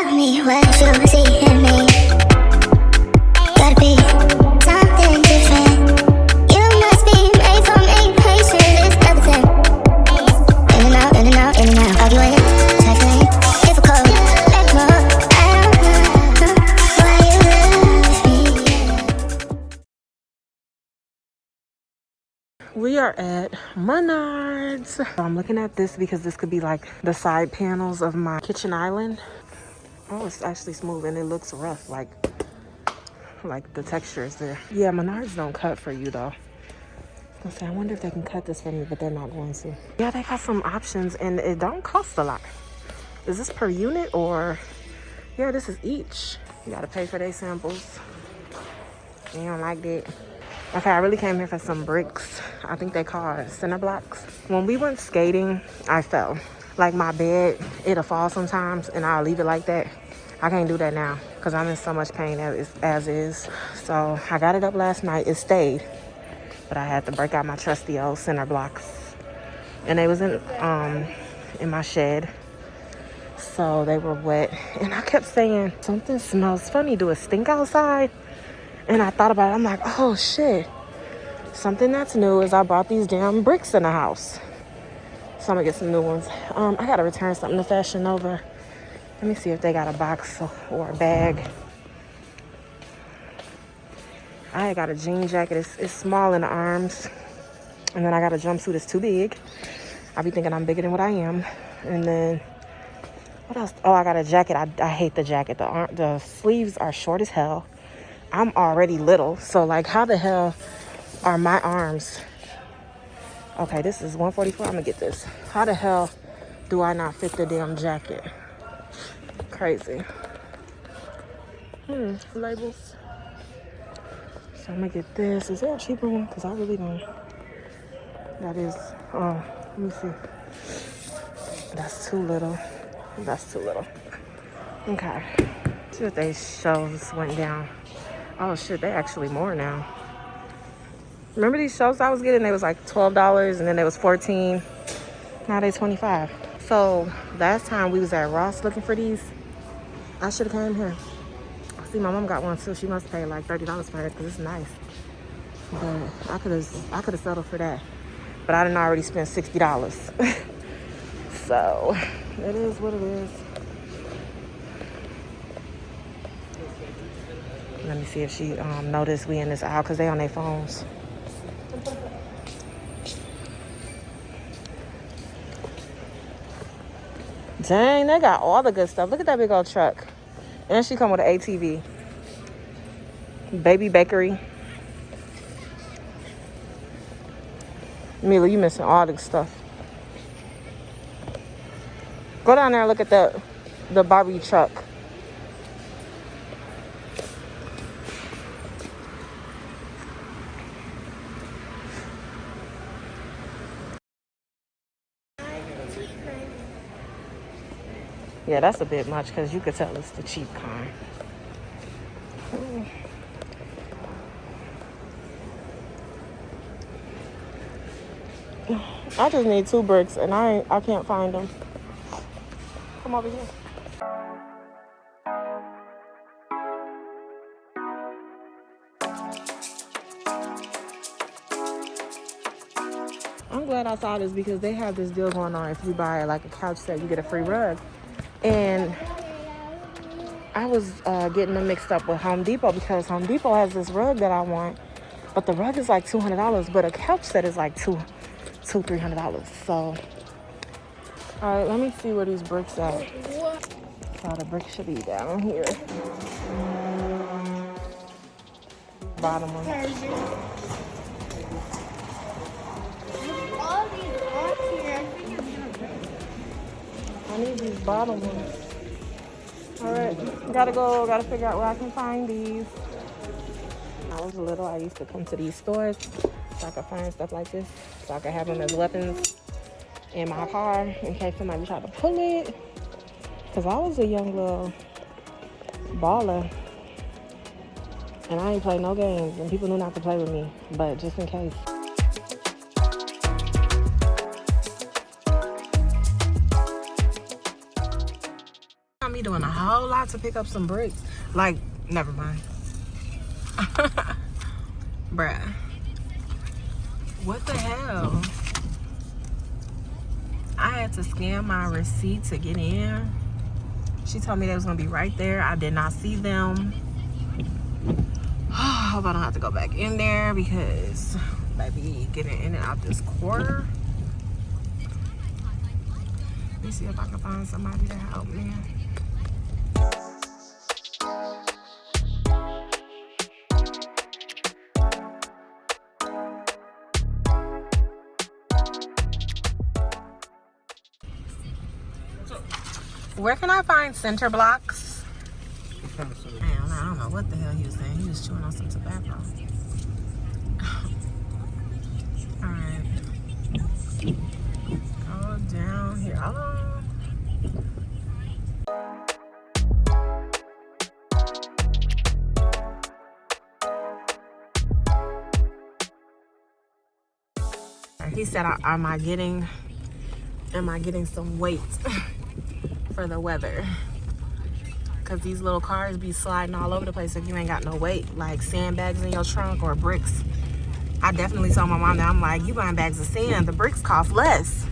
Tell me what you see in me. Gotta be something different. You must be made for me. Patience is everything. In and out, in and out, in and out. Arguing, tackling, difficult. Let go. I don't know why you love me. We are at Menards. I'm looking at this because this could be like the side panels of my kitchen island. Oh, it's actually smooth and it looks rough, like the texture is there. Yeah, Menards don't cut for you though. I wonder if they can cut this for me, but they're not going to. Yeah, they got some options and it don't cost a lot. Is this per unit or? Yeah, this is each. You gotta pay for their samples. You don't like that. Okay, I really came here for some bricks. I think they call cinder blocks. When we went skating, I fell. Like my bed, it'll fall sometimes and I'll leave it like that. I can't do that now because I'm in so much pain as is. So I got it up last night. It stayed, but I had to break out my trusty old cinder blocks. And they was in my shed. So they were wet. And I kept saying, something smells funny. Do it stink outside? And I thought about it. I'm like, oh shit. Something that's new is I brought these damn bricks in the house. So I'm gonna get some new ones. I gotta return something to Fashion Nova. Let me see if they got a box or a bag. I got a jean jacket. It's small in the arms. And then I got a jumpsuit that's too big. I be thinking I'm bigger than what I am. And then, what else? Oh, I got a jacket. I hate the jacket. The sleeves are short as hell. I'm already little. So, like, how the hell are my arms? Okay, this is $144. I'm gonna get this. How the hell do I not fit the damn jacket? Crazy. Labels. So I'm gonna get this. Is there a cheaper one? Because I really don't. That is, let me see. That's too little. That's too little. Okay. See what they shows went down. Oh shit, they actually more now. Remember these shows I was getting? They was like $12 and then they was $14. Now they $25. So last time we was at Ross looking for these, I should have came here. See, my mom got one too. She must pay like $30 for it because it's nice. But I could have settled for that. But I didn't already spend $60. So it is what it is. Let me see if she noticed we in this aisle because they on their phones. Dang, they got all the good stuff. Look at that big old truck. And she come with an ATV. Baby bakery. Mila, you missing all the stuff. Go down there and look at the Barbie truck. Yeah, that's a bit much because you could tell it's the cheap kind. I just need 2 bricks and I can't find them. Come over here. I'm glad I saw this because they have this deal going on. If you buy like a couch set, you get a free rug. And I was getting them mixed up with Home Depot because Home Depot has this rug that I want, but the rug is like $200, but a couch set is like $300. So, all right, let me see where these bricks are. So the bricks should be down here. Bottom one. I need these bottom ones. All right, gotta figure out where I can find these. When I was little, I used to come to these stores so I could find stuff like this, so I could have them as weapons in my car in case somebody tried to pull it. Cause I was a young little baller, and I ain't play no games, and people knew not to play with me, but just in case. got me doing a whole lot to pick up some bricks. Like, never mind. Bruh. What the hell? I had to scan my receipt to get in. She told me they was gonna be right there. I did not see them. I hope I don't have to go back in there because baby getting in and out this quarter. Let me see if I can find somebody to help me. Where can I find center blocks? Damn, I don't know what the hell he was saying. He was chewing on some tobacco. Alright. Go down here. Hold on. He said, am I getting some weight for the weather? Because these little cars be sliding all over the place if you ain't got no weight, like sandbags in your trunk or bricks. I definitely told my mom that. I'm like, you buying bags of sand, the bricks cost less.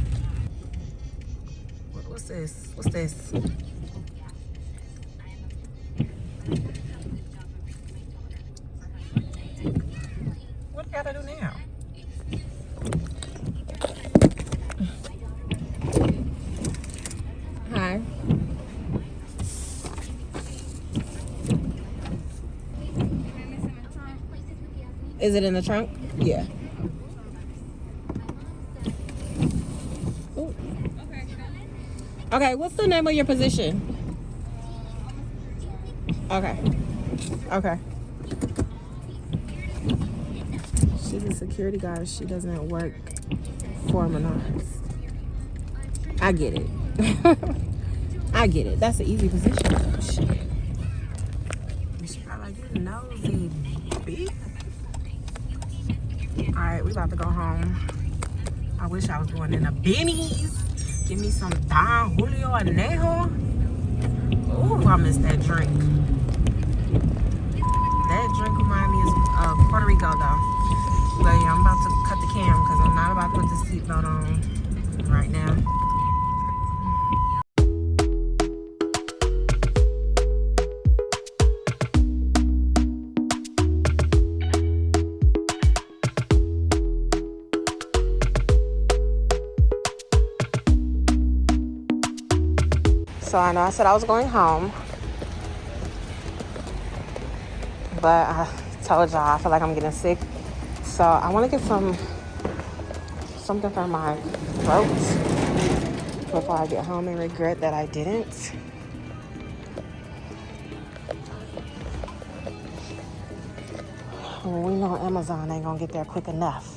What's this? What's this? What I gotta do now? Hi. Is it in the trunk? Yeah. Ooh. Okay, what's the name of your position? Okay. Okay. She's a security guard. She doesn't work for menards. I get it. I get it. That's an easy position. Oh, shit. She probably like, you nosy bitch. Alright, we about to go home. I wish I was going in a Benny's. Give me some Don Julio Anejo. Ooh, I miss that drink. That drink reminds me of Puerto Rico, though. But yeah, I'm about to cut the cam because I'm not about to put the seatbelt on right now. So I know I said I was going home, but I told y'all I feel like I'm getting sick. So I want to get something for my throat before I get home and regret that I didn't. Well, we know Amazon ain't gonna get there quick enough.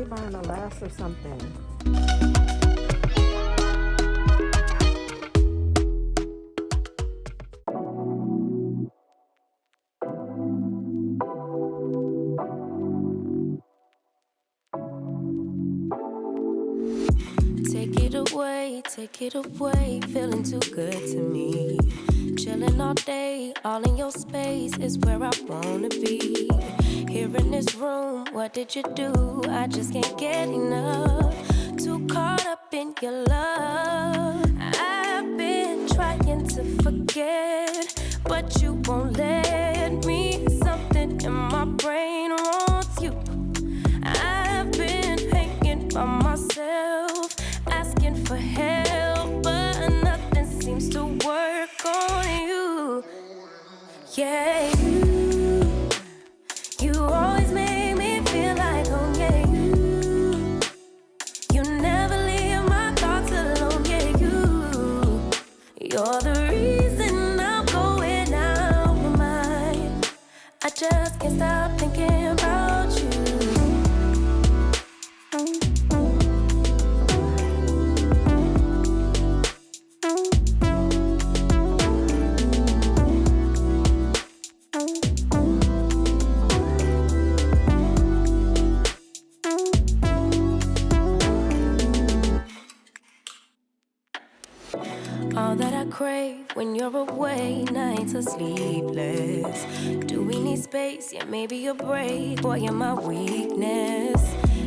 Buying the last of something. Take it away, feeling too good to me. Chilling all day, all in your space is where I wanna be. Here in this room, what did you do? I just can't get enough. Too caught up in your love. I've been trying to forget, but you won't let me. Something in my brain wants you. I've been hanging by myself, asking for help, but nothing seems to work on you. Yeah, you always make me feel like home. Yeah, you never leave my thoughts alone. Yeah, you're the reason I'm going out my mind. I just can't stop thinking about you. All that I crave when you're away, nights are sleepless. Do we need space? Yeah, maybe a break. Boy, you're my weakness.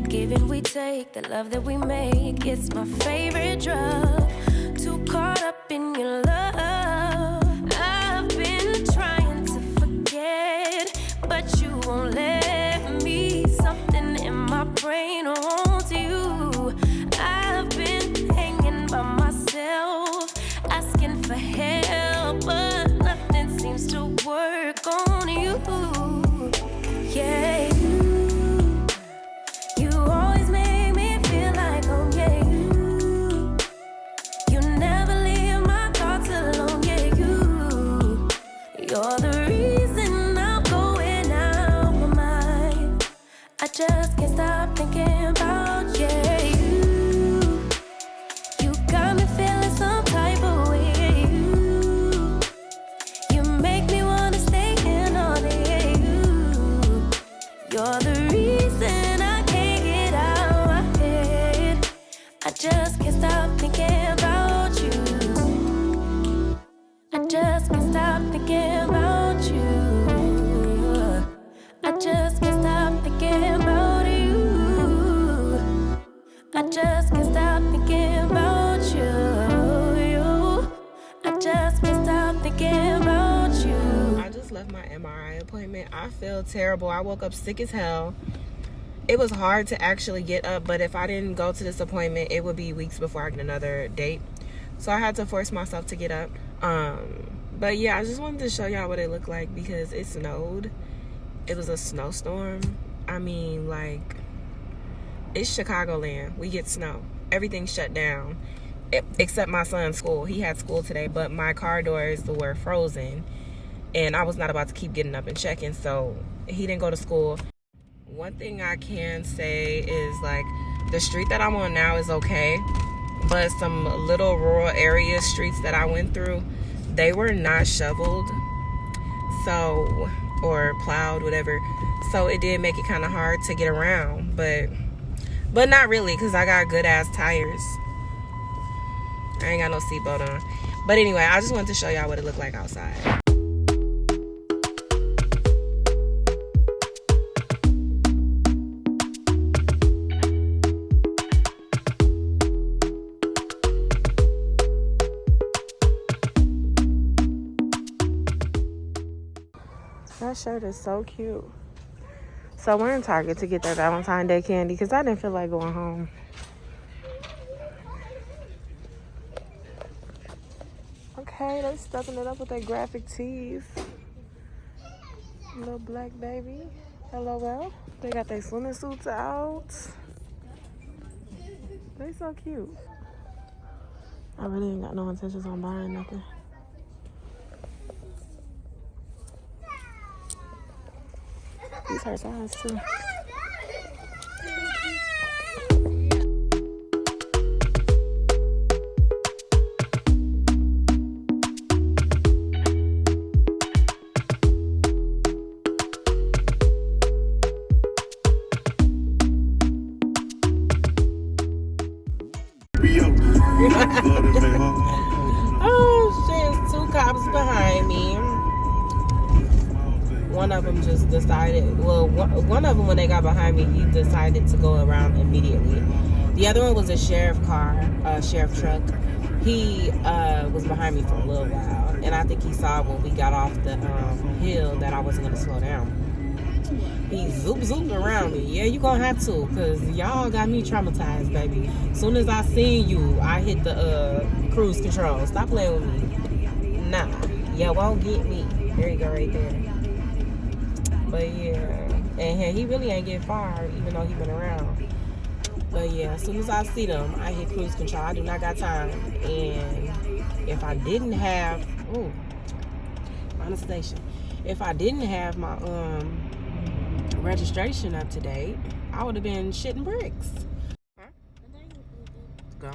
Give and we take, the love that we make, it's my favorite drug. Too caught up in your love. I've been trying to forget, but you won't let me. Something in my brain wants you. I've been hanging by myself, asking for help, but nothing seems to work on you. Yeah, you always make me feel like home. Yeah, you never leave my thoughts alone. Yeah, you're the reason I'm going out my mind. I just can't stop thinking about you. You got me feeling some type of way. You make me wanna stay in all day. You're the reason I can't get out my head. I just can't stop thinking about you. I just can't stop thinking about you. I just can't stop thinking about you. I just can't stop thinking about you. I just can't stop thinking about you. I just left my MRI appointment. I feel terrible. I woke up sick as hell. It was hard to actually get up, but if I didn't go to this appointment, it would be weeks before I get another date. So I had to force myself to get up. But yeah, I just wanted to show y'all what it looked like because it snowed. It was a snowstorm. I mean, like, it's Chicagoland. We get snow. Everything's shut down except my son's school. He had school today, but my car doors were frozen and I was not about to keep getting up and checking, so he didn't go to school. One thing I can say is, like, the street that I'm on now is okay, but some little rural area streets that I went through, they were not shoveled, so, or plowed, whatever. So it did make it kind of hard to get around, but not really, because I got good ass tires. I ain't got no seatbelt on. But anyway, I just wanted to show y'all what it looked like outside. That shirt is so cute. So we're in Target to get their Valentine's Day candy because I didn't feel like going home. Okay, they stuffing it up with their graphic tees. Little black baby. LOL. They got their swimming suits out. They so cute. I really ain't got no intentions on buying nothing. These her size too. Oh shit, two cops behind me. One of them just decided, well, one of them, when they got behind me, he decided to go around immediately. The other one was a sheriff car, sheriff truck. He was behind me for a little while, and I think he saw when we got off the hill that I wasn't going to slow down. He zooped around me. Yeah, you gonna have to, because y'all got me traumatized, baby. As soon as I seen you, I hit the cruise control. Stop playing with me. Nah, you won't get me. There you go, right there. But yeah, and he really ain't get far, even though he went around. But yeah, as soon as I see them, I hit cruise control. I do not got time. And if I didn't have, on the station, if I didn't have my registration up to date, I would have been shitting bricks. Go.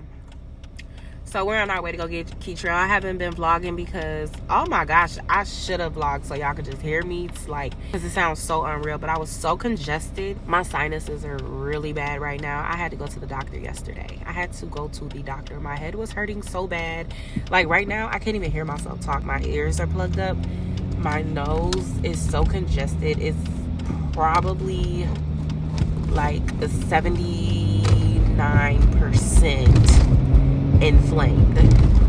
So we're on our way to go get Keitra. I haven't been vlogging because, oh my gosh, I should have vlogged so y'all could just hear me. It's like, because it sounds so unreal, but I was so congested. My sinuses are really bad right now. I had to go to the doctor yesterday. I had to go to the doctor. My head was hurting so bad. Like right now, I can't even hear myself talk. My ears are plugged up. My nose is so congested. It's probably like a 79% inflamed.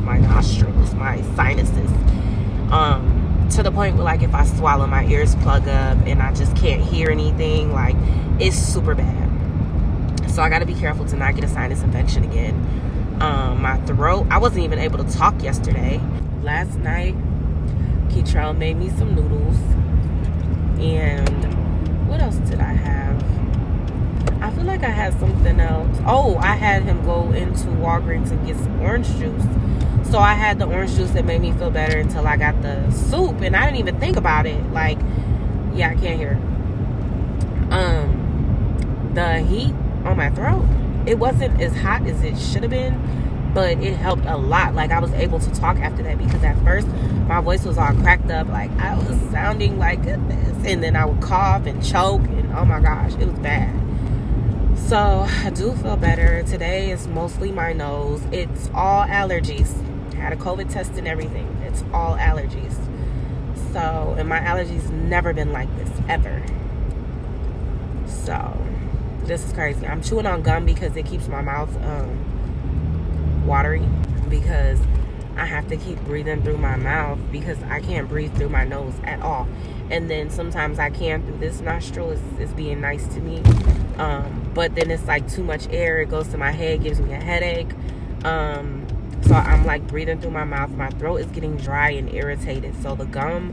My nostrils, my sinuses, to the point where like if I swallow, my ears plug up and I just can't hear anything. Like it's super bad. So I got to be careful to not get a sinus infection again. My throat, I wasn't even able to talk yesterday. Last night Keitra made me some noodles, and what else did I have? I feel like I had something else. Oh, I had him go into Walgreens and get some orange juice. So I had the orange juice that made me feel better until I got the soup, and I didn't even think about it. Like, yeah, I can't hear. The heat on my throat, it wasn't as hot as it should have been, but it helped a lot. Like I was able to talk after that, because at first my voice was all cracked up, like I was sounding like this, and then I would cough and choke, and oh my gosh, it was bad. So I do feel better. Today is mostly my nose. It's all allergies. I had a COVID test and everything. It's all allergies. So, and my allergies never been like this ever. So this is crazy. I'm chewing on gum because it keeps my mouth watery, because I have to keep breathing through my mouth because I can't breathe through my nose at all. And then sometimes I can through this nostril. It's being nice to me. But then it's like too much air. It goes to my head, gives me a headache. So I'm like breathing through my mouth. My throat is getting dry and irritated. So the gum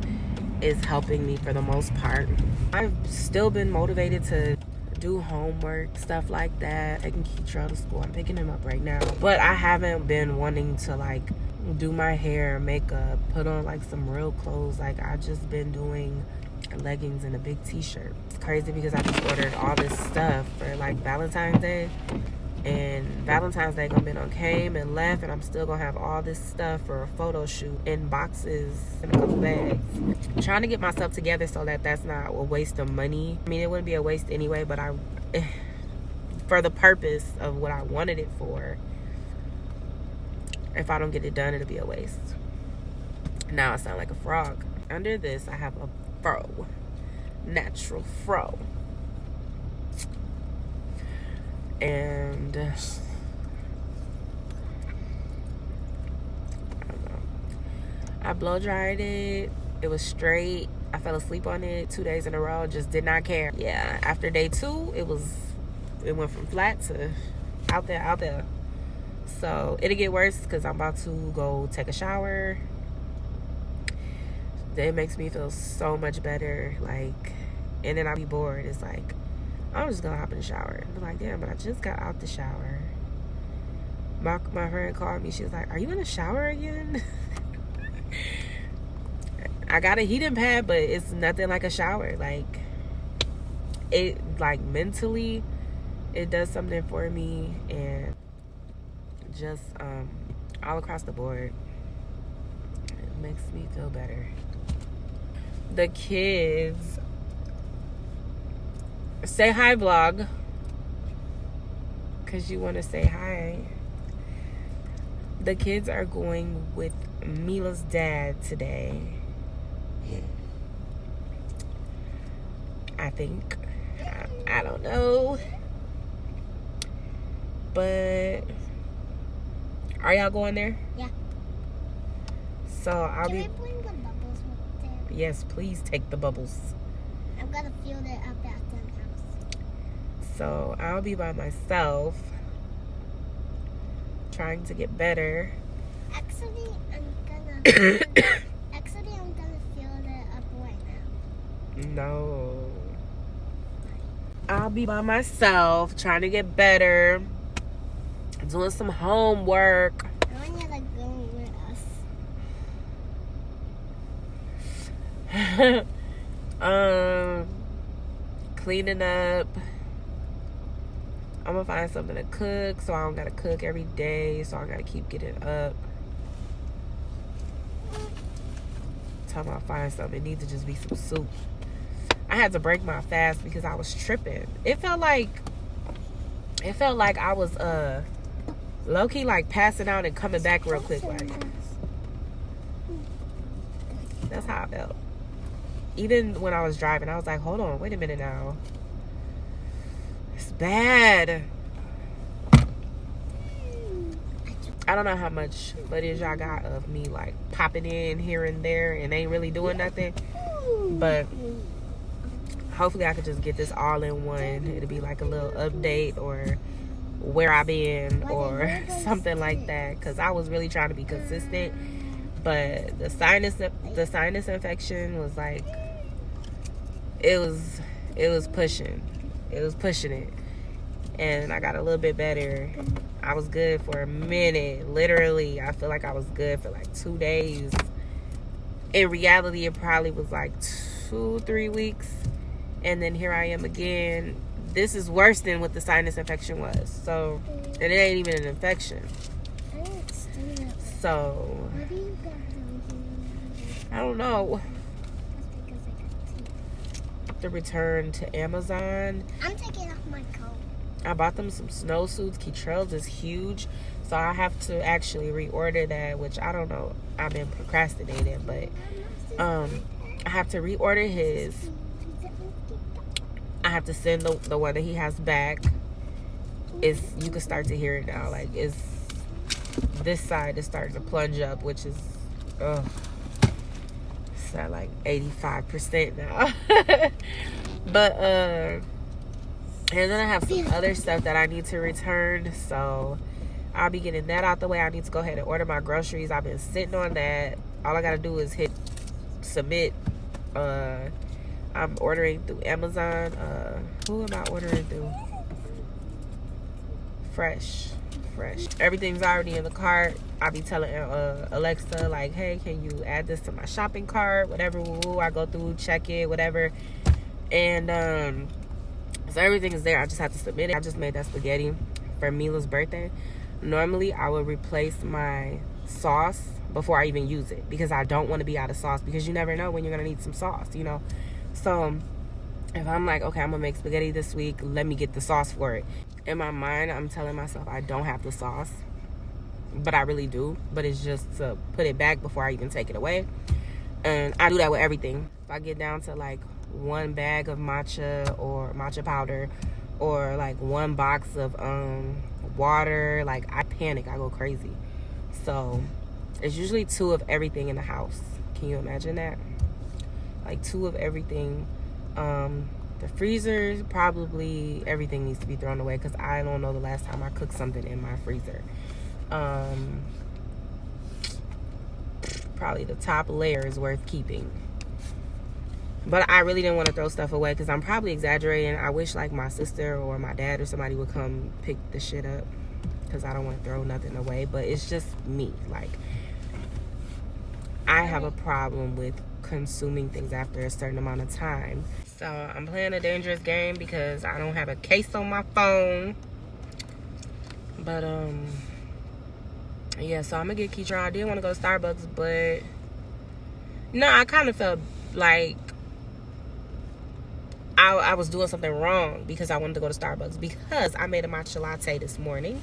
is helping me for the most part. I've still been motivated to do homework, stuff like that. I can keep Keitra to school. I'm picking him up right now. But I haven't been wanting to like do my hair, makeup, put on like some real clothes. Like I just been doing leggings and a big t-shirt. It's crazy because I just ordered all this stuff for like Valentine's Day, and Valentine's Day gonna be on came and left, and I'm still gonna have all this stuff for a photo shoot in boxes and a couple bags. I'm trying to get myself together so that that's not a waste of money. I mean, it wouldn't be a waste anyway, but for the purpose of what I wanted it for, if I don't get it done, it'll be a waste. Now I sound like a frog. Under this, I have a fro, natural fro, and I don't know. I blow dried it. It was straight. I fell asleep on it 2 days in a row. Just did not care. Yeah. After day 2, it went from flat to out there. So it'll get worse because I'm about to go take a shower. It makes me feel so much better, like, and then I'll be bored. It's like, I'm just gonna hop in the shower and be like, damn, but I just got out the shower. My friend called me. She was like, are you in the shower again? I got a heating pad, but it's nothing like a shower. Like, it, like, mentally, it does something for me, and just all across the board, it makes me feel better. The kids, say hi, vlog, because you want to say hi. The kids are going with Mila's dad today, I think. I don't know, but are y'all going there? Yeah. So I'll Can be. I bring the bubbles with there? Yes, please take the bubbles. I'm gonna fill it up at the house. So I'll be by myself, trying to get better. Actually, I'm gonna fill it up right now. No. I'll be by myself, trying to get better, doing some homework. I want you to go with us. Cleaning up, I'm gonna find something to cook so I don't gotta cook every day, so I gotta keep getting up. Talking about find something, it needs to just be some soup. I had to break my fast because I was tripping. It felt like I was low-key like passing out and coming back real quick. Like, that's how I felt. Even when I was driving, I was like, hold on, wait a minute now. It's bad. I don't know how much footage y'all got of me like popping in here and there and ain't really doing nothing. But hopefully I could just get this all in one. It'll be like a little update or where I've been or something like that. Because I was really trying to be consistent. But the sinus infection was like, it was pushing. It was pushing it. And I got a little bit better. I was good for a minute. Literally, I feel like I was good for like 2 days. In reality, it probably was like 2-3 weeks. And then here I am again. This is worse than what the sinus infection was. So, and it ain't even an infection. So, I don't know. The return to Amazon. I'm taking off my coat. I bought them some snowsuits. TREdD is huge, so I have to actually reorder that, which I don't know. I've been procrastinating, but I have to reorder his. I have to send the one that he has back. You can start to hear it now. Like, it's this side is starting to plunge up, which is it's at like 85% now. But and then I have some other stuff that I need to return, so I'll be getting that out the way. I need to go ahead and order my groceries. I've been sitting on that. All I gotta do is hit submit. I'm ordering through Amazon. Who am I ordering through? Fresh. Everything's already in the cart. I'll be telling Alexa, like, hey, can you add this to my shopping cart? Whatever. I go through, check it, whatever. And so everything is there. I just have to submit it. I just made that spaghetti for Mila's birthday. Normally, I would replace my sauce before I even use it because I don't want to be out of sauce because you never know when you're going to need some sauce, you know. So if I'm like, okay, I'm going to make spaghetti this week, let me get the sauce for it. In my mind, I'm telling myself I don't have the sauce, but I really do. But it's just to put it back before I even take it away. And I do that with everything. If I get down to like one bag of matcha or matcha powder or like one box of water, like I panic, I go crazy. So it's usually 2 of everything in the house. Can you imagine that? Like 2 of everything. The freezer, probably everything needs to be thrown away because I don't know the last time I cooked something in my freezer. Probably the top layer is worth keeping. But I really didn't want to throw stuff away because I'm probably exaggerating. I wish like my sister or my dad or somebody would come pick the shit up because I don't want to throw nothing away. But it's just me. Like, I have a problem with consuming things after a certain amount of time. So I'm playing a dangerous game because I don't have a case on my phone. But yeah, so I'm gonna get Keitra. I did want to go to Starbucks, but no, I kind of felt like I was doing something wrong because I wanted to go to Starbucks because I made a matcha latte this morning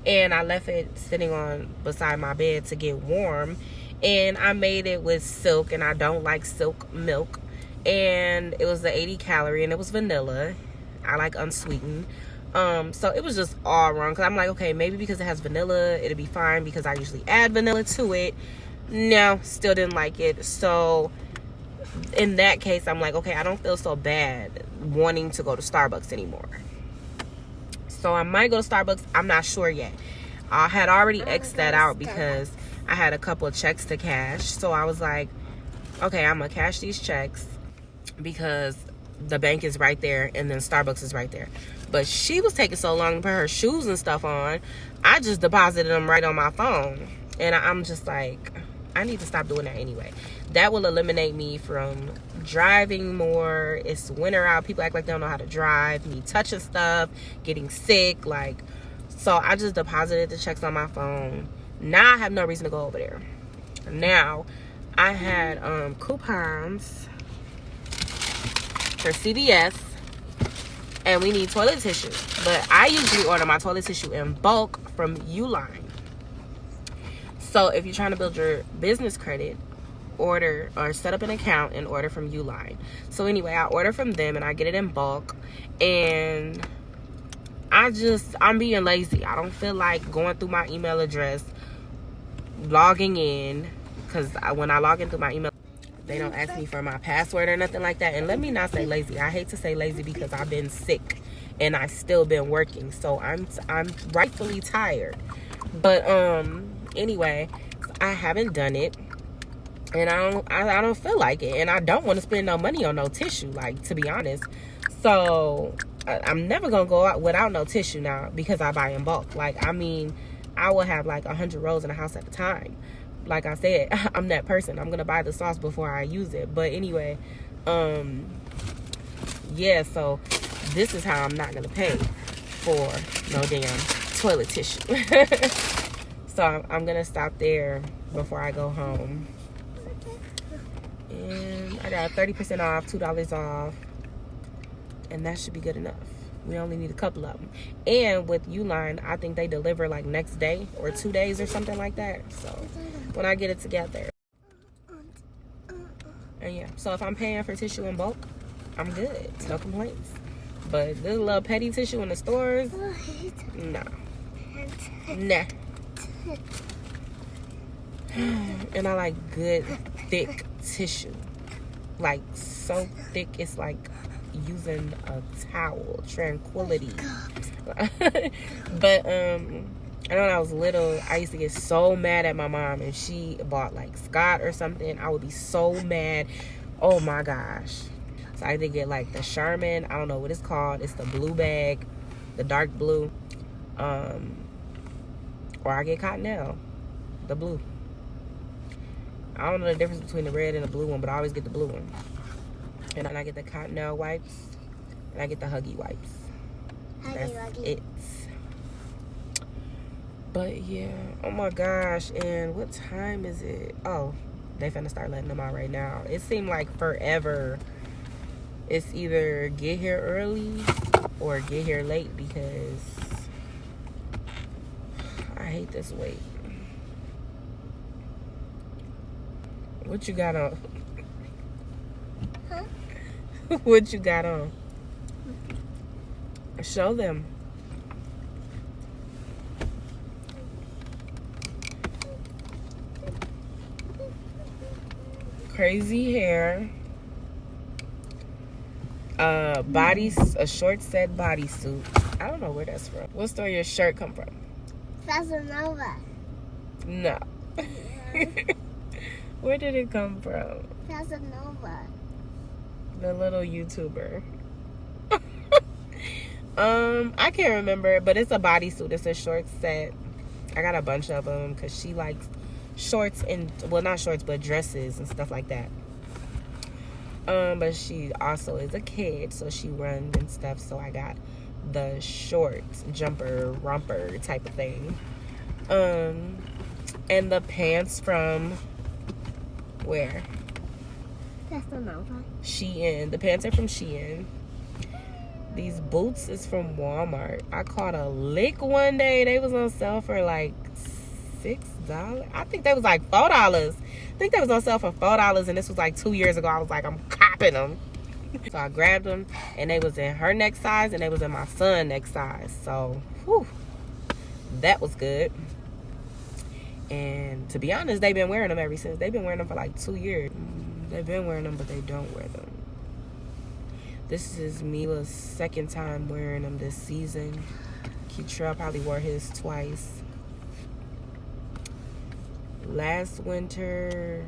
and I left it sitting on beside my bed to get warm, and I made it with silk, and I don't like silk milk, and it was the 80 calorie and it was vanilla. I like unsweetened. So it was just all wrong because I'm like, okay, maybe because it has vanilla it'll be fine because I usually add vanilla to it. No, still didn't like it. So in that case, I'm like, okay, I don't feel so bad wanting to go to Starbucks anymore. So I might go to Starbucks. I'm not sure yet. I had already X'd that out because I had a couple of checks to cash. So I was like, okay, I'm going to cash these checks because the bank is right there and then Starbucks is right there. But she was taking so long to put her shoes and stuff on, I just deposited them right on my phone. And I'm just like, I need to stop doing that anyway. That will eliminate me from driving more. It's winter out. People act like they don't know how to drive. Me touching stuff, getting sick. Like, so I just deposited the checks on my phone. Now I have no reason to go over there. Now, I had coupons for CVS, and we need toilet tissue. But I usually order my toilet tissue in bulk from Uline. So if you're trying to build your business credit, order or set up an account and order from Uline. So anyway, I order from them and I get it in bulk. And I'm being lazy. I don't feel like going through my email address, logging in, because when I log in through my email, they don't ask me for my password or nothing like that. And let me not say lazy. I hate to say lazy because I've been sick and I still been working, so I'm rightfully tired. But anyway, I haven't done it, and I don't feel like it, and I don't want to spend no money on no tissue, like, to be honest. So I'm never gonna go out without no tissue now because I buy in bulk. Like, I mean, I will have like 100 rolls in the house at a time. Like I said, I'm that person. I'm gonna buy the sauce before I use it. But anyway, yeah, so this is how I'm not gonna pay for no damn toilet tissue. So I'm gonna stop there before I go home. And I got 30% off, $2 off, and that should be good enough. We only need a couple of them. And with Uline, I think they deliver like next day or 2 days or something like that. So when I get it together. And yeah, so if I'm paying for tissue in bulk, I'm good. No complaints. But this little petty tissue in the stores, no. Nah. And I like good, thick tissue. Like, so thick, it's like using a towel. Tranquility. But I know when I was little, I used to get so mad at my mom if she bought like Scott or something. I would be so mad. Oh my gosh. So I did get like the Charmin, I don't know what it's called. It's the blue bag, the dark blue. Or I get Cottonelle, the blue. I don't know the difference between the red and the blue one, but I always get the blue one. And then I get the Cottonelle wipes, and I get the Huggy wipes. That's it. But yeah, oh my gosh, and what time is it? Oh, they finna start letting them out right now. It seemed like forever. It's either get here early or get here late because I hate this wait. What you got on? Huh? What you got on? Show them. Crazy hair. A short set bodysuit. I don't know where that's from. What store your shirt come from? Casanova. No. Where did it come from? Casanova. The little YouTuber. I can't remember, but it's a bodysuit. It's a short set. I got a bunch of them because she likes shorts and, well, not shorts, but dresses and stuff like that. But she also is a kid, so she runs and stuff. So I got the short jumper romper type of thing. And the pants from where? Casanova. Shein. The pants are from Shein. These boots is from Walmart. I caught a lick one day. They was on sale for like $6. I think they was like $4. I think they was on sale for $4, and this was like 2 years ago. I was like, I'm copping them. So I grabbed them, and they was in her neck size, and they was in my son neck size. So, whew, that was good. And to be honest, they've been wearing them ever since. They've been wearing them for like 2 years. They've been wearing them, but they don't wear them. This is Mila's second time wearing them this season. Keetrell probably wore his twice. Last winter,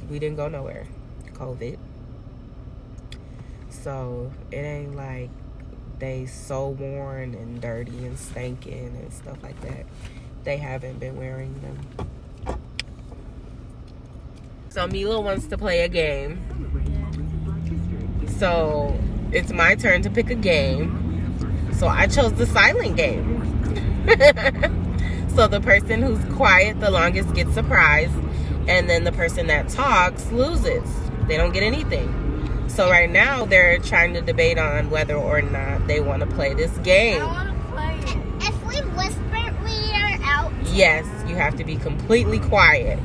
we didn't go nowhere. COVID. So it ain't like they so worn and dirty and stinking and stuff like that. They haven't been wearing them. So Mila wants to play a game. So it's my turn to pick a game. So I chose the silent game. So the person who's quiet the longest gets a prize, and then the person that talks loses. They don't get anything. So right now they're trying to debate on whether or not they want to play this game. I want to play it. If we whisper, we are out. Yes, you have to be completely quiet.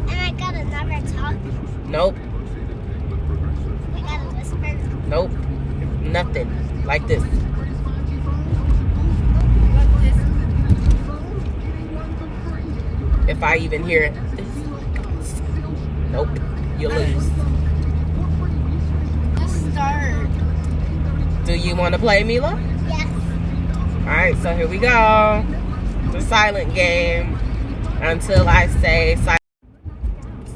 And I gotta never talk. Nope. We gotta whisper. Nope. Nothing. Like this. If I even hear it. Nope. You lose. Let's start. Do you want to play, Mila? Yes. Alright, so here we go. The silent game. Until I say silent.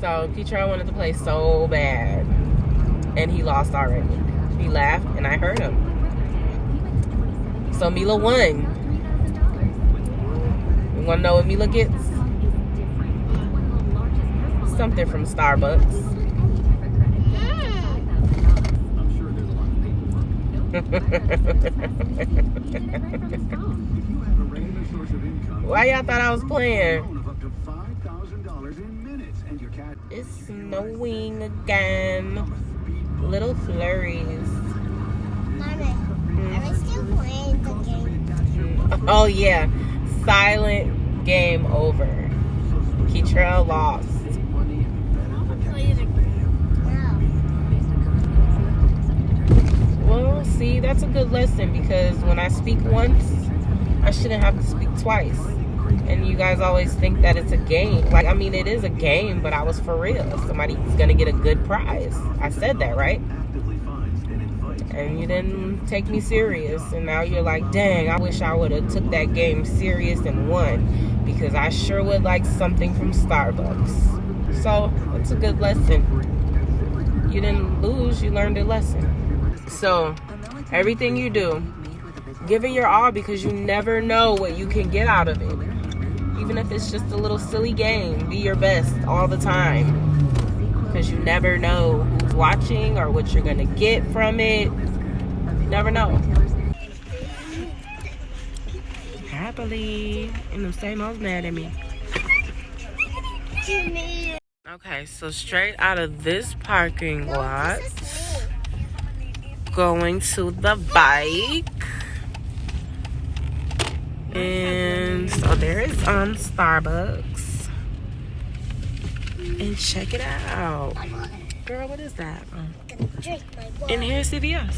So Keitra wanted to play so bad. And he lost already. He laughed and I heard him. So Mila won. You want to know what Mila gets? Something from Starbucks. Why y'all thought I was playing? It's snowing again. Little flurries. Mommy, are we still playing the game? Oh yeah. Silent game over. Keitra lost. Well, see, that's a good lesson because when I speak once, I shouldn't have to speak twice. And you guys always think that it's a game. Like, I mean, it is a game, but I was for real. Somebody's gonna get a good prize. I said that, right? And you didn't take me serious. And now you're like, dang, I wish I would have took that game serious and won. Because I sure would like something from Starbucks. So, it's a good lesson. You didn't lose, you learned a lesson. So, everything you do, give it your all because you never know what you can get out of it. Even if it's just a little silly game, be your best all the time. Because you never know who's watching or what you're going to get from it. You never know. Happily. And them same old mad at me. Okay, so straight out of this parking lot. Going to the bike. And so there is Starbucks. And check it out. Girl, what is that? And here's CVS.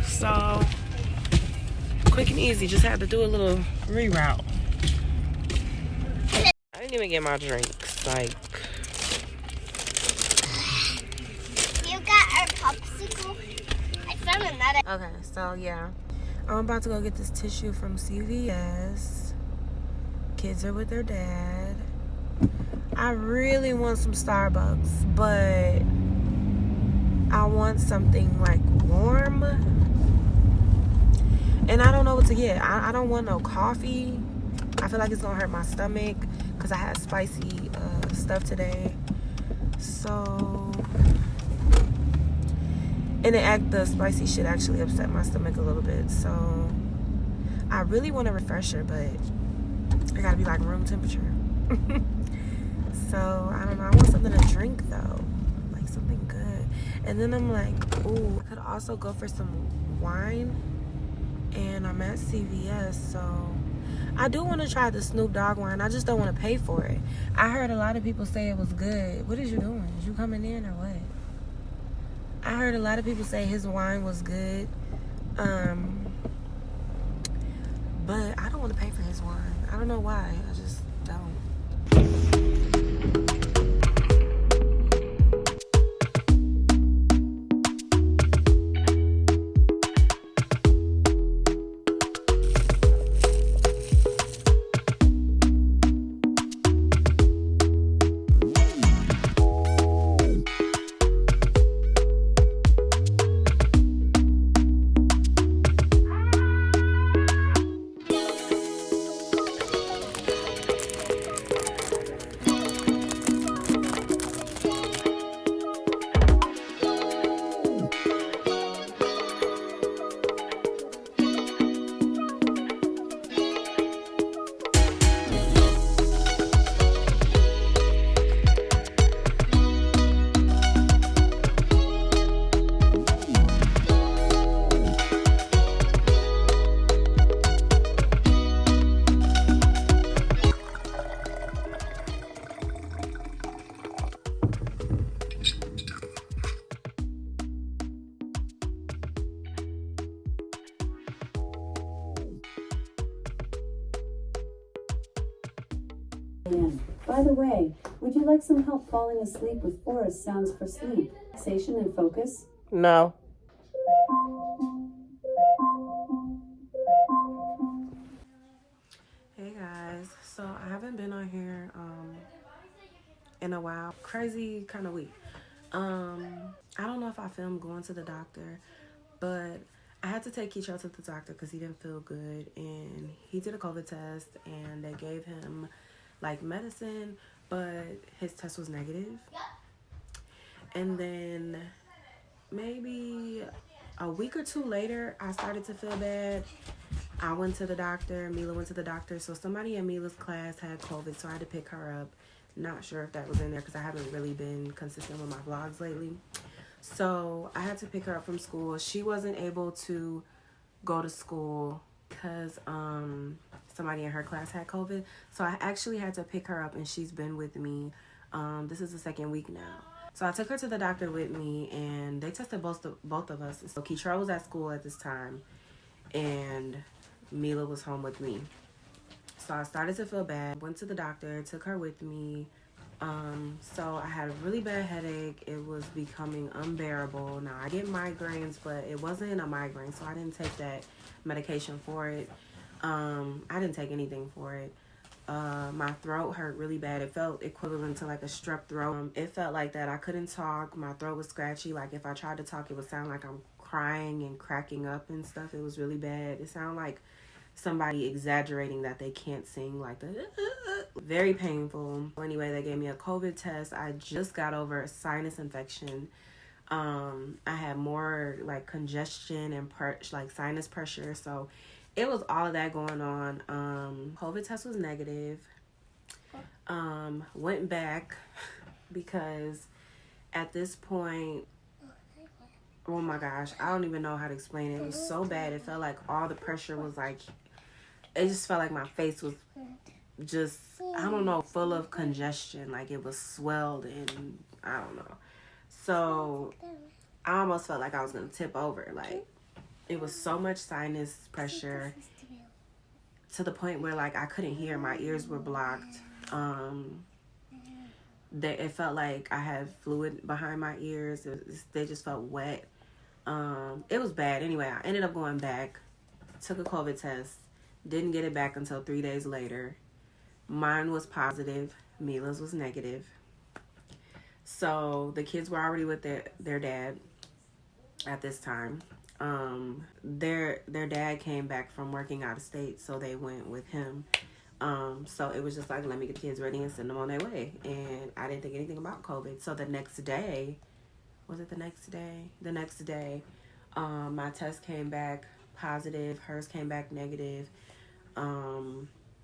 So quick and easy, just had to do a little reroute. I didn't even get my drinks, like. I found another. Okay, so yeah. I'm about to go get this tissue from CVS. Kids are with their dad. I really want some Starbucks, but I want something like warm. And I don't know what to get. I don't want no coffee. I feel like it's gonna hurt my stomach because I had spicy stuff today. So, and the spicy shit actually upset my stomach a little bit. So I really want a refresher, but it gotta be like room temperature. So I don't know. I want something to drink though, like something good. And then I'm like, ooh, I could also go for some wine. And I'm at CVS, so I do want to try the Snoop Dogg wine. I just don't want to pay for it. I heard a lot of people say it was good. What is you doing? Is you coming in or what? I heard a lot of people say his wine was good. But I don't want to pay for his wine. I don't know why. I just don't. By the way, would you like some help falling asleep with forest sounds for sleep, relaxation, and focus? No. Hey guys, so I haven't been on here in a while. Crazy kind of week. I don't know if I filmed going to the doctor, but I had to take Keisha to the doctor because he didn't feel good, and he did a COVID test, and they gave him like medicine, but his test was negative. And then maybe a week or two later, I started to feel bad. I went to the doctor, Mila went to the doctor, so somebody in Mila's class had COVID, so I had to pick her up. Not sure if that was in there because I haven't really been consistent with my vlogs lately. So I had to pick her up from school. She wasn't able to go to school because somebody in her class had COVID. So I actually had to pick her up, and she's been with me. This is the second week now. So I took her to the doctor with me, and they tested both of us. So Keisha was at school at this time, and Mila was home with me. So I started to feel bad. Went to the doctor, took her with me. So I had a really bad headache. It was becoming unbearable. Now I get migraines, but it wasn't a migraine, so I didn't take that medication for it. I didn't take anything for it. My throat hurt really bad. It felt equivalent to like a strep throat. It felt like that. I couldn't talk. My throat was scratchy. Like if I tried to talk, it would sound like I'm crying and cracking up and stuff. It was really bad. It sounded like somebody exaggerating that they can't sing, like the very painful. Anyway, they gave me a COVID test. I just got over a sinus infection. I had more like congestion and like sinus pressure, so it was all of that going on. COVID test was negative. Went back because at this point, oh my gosh, I don't even know how to explain it. It was so bad. It felt like all the pressure was like, it just felt like my face was just, I don't know, full of congestion. Like it was swelled and I don't know. So I almost felt like I was going to tip over. Like it was so much sinus pressure to the point where like I couldn't hear. My ears were blocked. It felt like I had fluid behind my ears. They just felt wet. It was bad. Anyway, I ended up going back, took a COVID test, didn't get it back until 3 days later. Mine was positive, Mila's was negative. So the kids were already with their dad at this time. Their dad came back from working out of state, so they went with him. So it was just like, let me get the kids ready and send them on their way. And I didn't think anything about COVID. So the next day, was it the next day? The next day, my test came back positive. Hers came back negative.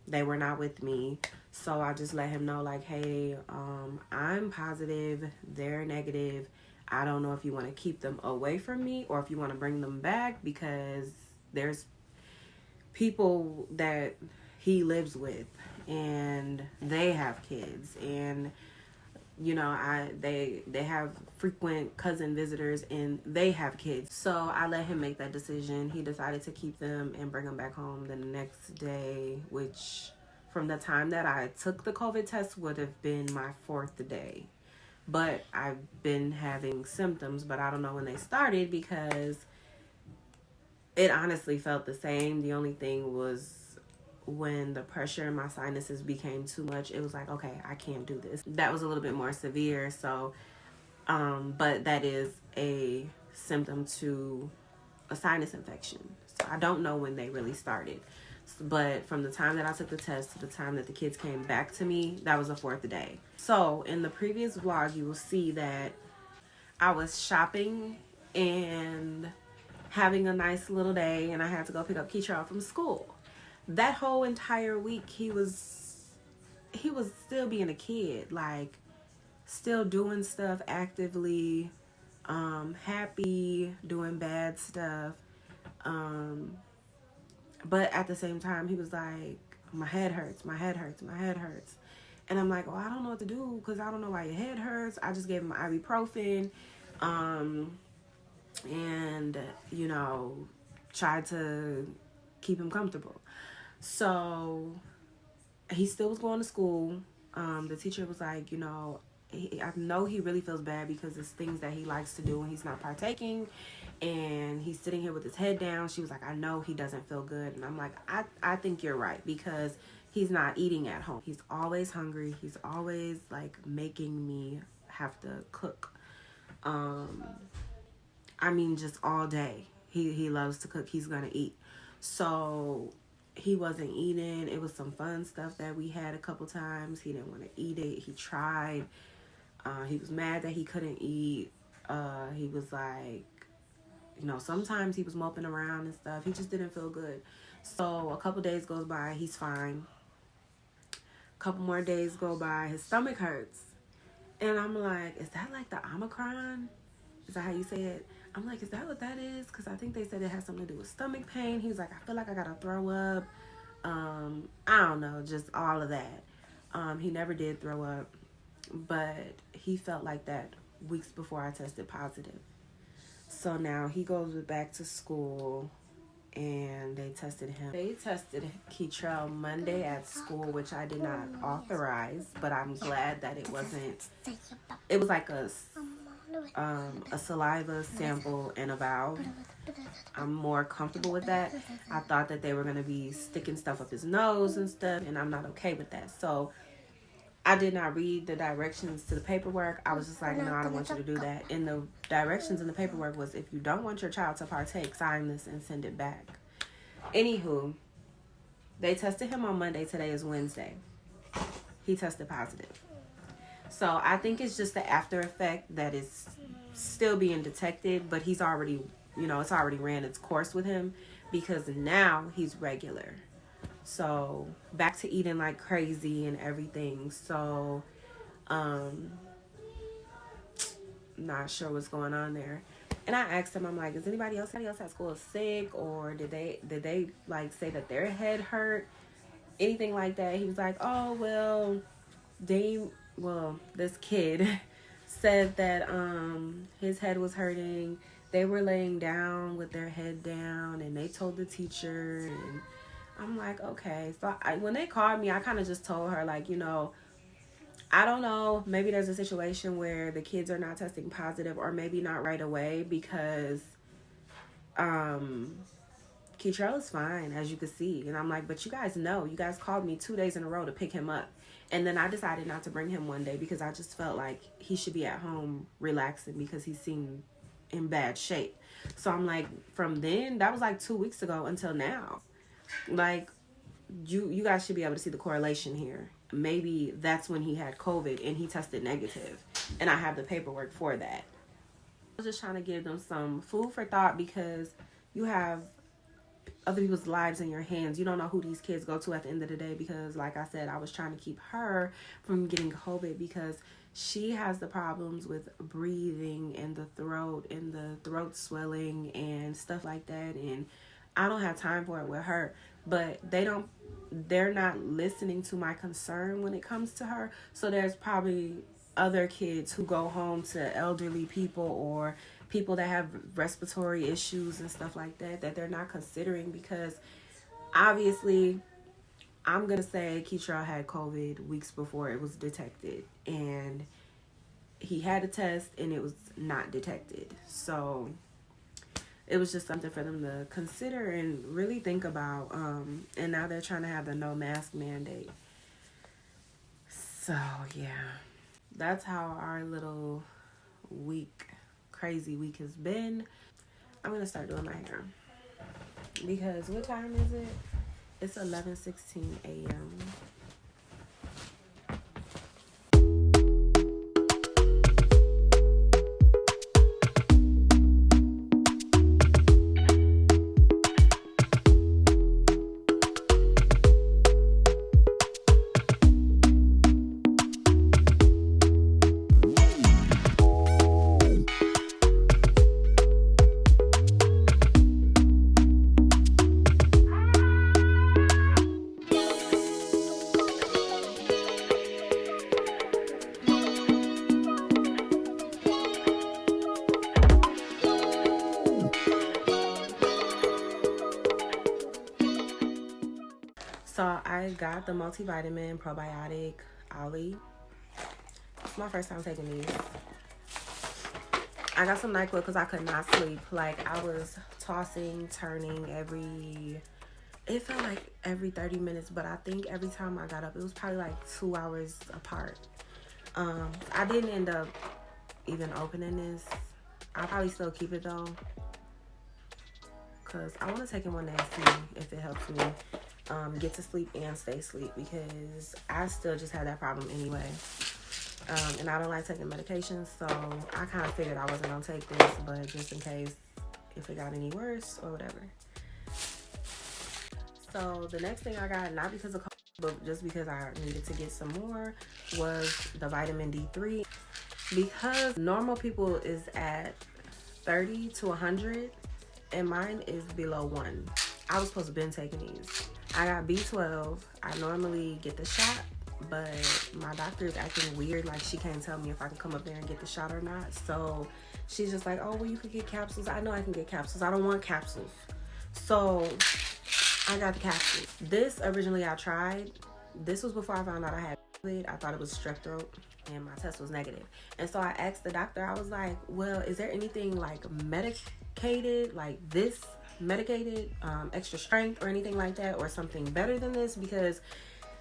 They were not with me. So I just let him know like, hey, I'm positive. They're negative. I don't know if you want to keep them away from me or if you want to bring them back, because there's people that he lives with and they have kids, and you know, they have frequent cousin visitors and they have kids. So I let him make that decision. He decided to keep them and bring them back home the next day, which from the time that I took the COVID test would have been my 4th day. But I've been having symptoms, but I don't know when they started because it honestly felt the same. The only thing was when the pressure in my sinuses became too much, it was like, okay, I can't do this. That was a little bit more severe. So, but that is a symptom to a sinus infection. So I don't know when they really started. But from the time that I took the test to the time that the kids came back to me, that was the 4th day. So in the previous vlog, you will see that I was shopping and having a nice little day, and I had to go pick up Keisha from school. That whole entire week, he was still being a kid, like still doing stuff actively, happy, doing bad stuff. But at the same time, he was like, my head hurts, my head hurts, my head hurts. And I'm like, well, I don't know what to do because I don't know why your head hurts. I just gave him ibuprofen, and, you know, tried to keep him comfortable. So he still was going to school. The teacher was like, I know he really feels bad because it's things that he likes to do and he's not partaking, and he's sitting here with his head down. She was like, I know he doesn't feel good. And I'm like, I think you're right, because he's not eating at home. He's always hungry. He's always like making me have to cook. Just all day. He loves to cook. He's gonna eat. So he wasn't eating. It was some fun stuff that we had a couple times. He didn't want to eat it. He tried. He was mad that he couldn't eat. He was like, sometimes he was moping around and stuff. He just didn't feel good. So a couple days goes by. He's fine. A couple more days go by. His stomach hurts. And I'm like, is that like the Omicron? Is that how you say it? I'm like, is that what that is? Because I think they said it has something to do with stomach pain. He was like, I feel like I got to throw up. I don't know, just all of that. He never did throw up, but he felt like that weeks before I tested positive. So now he goes back to school, and they tested him. They tested Keytrell Monday at school, which I did not authorize, but I'm glad that it wasn't. It was like a saliva sample and a valve. I'm more comfortable with that. I thought that they were going to be sticking stuff up his nose and stuff, and I'm not okay with that. So I did not read the directions to the paperwork. I was just like, no, I don't want you to do that. And the directions in the paperwork was, if you don't want your child to partake, sign this and send it back. Anywho, they tested him on Monday. Today is Wednesday. He tested positive. So I think it's just the after effect that is still being detected, but he's already, it's already ran its course with him, because now he's regular. So back to eating like crazy and everything. So not sure what's going on there. And I asked him, I'm like, is anybody else at school sick, or did they like say that their head hurt, anything like that? He was like, oh, well, this kid said that his head was hurting. They were laying down with their head down, and they told the teacher. And I'm like, okay. So when they called me, I kind of just told her, like, I don't know. Maybe there's a situation where the kids are not testing positive, or maybe not right away, because Keytrell is fine, as you can see. And I'm like, but you guys called me 2 days in a row to pick him up. And then I decided not to bring him one day, because I just felt like he should be at home relaxing, because he seemed in bad shape. So I'm like, from then, that was like 2 weeks ago, until now. Like, you guys should be able to see the correlation here. Maybe that's when he had COVID and he tested negative, and I have the paperwork for that. I was just trying to give them some food for thought, because you have other people's lives in your hands. You don't know who these kids go to at the end of the day, because like I said, I was trying to keep her from getting COVID, because she has the problems with breathing and the throat swelling and stuff like that, and I don't have time for it with her. But they're not listening to my concern when it comes to her. So there's probably other kids who go home to elderly people, or people that have respiratory issues and stuff like that, that they're not considering, because obviously I'm going to say Keytrell had COVID weeks before it was detected, and he had a test and it was not detected. So it was just something for them to consider and really think about. And now they're trying to have the no mask mandate. So yeah, that's how our little crazy week has been. I'm gonna start doing my hair, because what time is it? It's 11:16 a.m. I got the multivitamin probiotic Ollie. It's my first time taking these. I got some NyQuil because I could not sleep. Like, I was tossing, turning it felt like every 30 minutes, but I think every time I got up, it was probably like 2 hours apart. I didn't end up even opening this. I'll probably still keep it though, because I want to take it one day and see if it helps me get to sleep and stay asleep, because I still just had that problem anyway. And I don't like taking medications, so I kind of figured I wasn't going to take this, but just in case if it got any worse or whatever. So the next thing I got, not because of COVID, but just because I needed to get some more, was the vitamin D3. Because normal people is at 30 to 100, and mine is below 1. I was supposed to have been taking these. I got B12. I normally get the shot, but my doctor is acting weird. Like, she can't tell me if I can come up there and get the shot or not. So she's just like, oh, well, you could get capsules. I know I can get capsules. I don't want capsules. So I got the capsules. This originally I tried. This was before I found out I had COVID. I thought it was strep throat, and my test was negative. And so I asked the doctor, I was like, well, is there anything like medicated, like this medicated, extra strength or anything like that, or something better than this? Because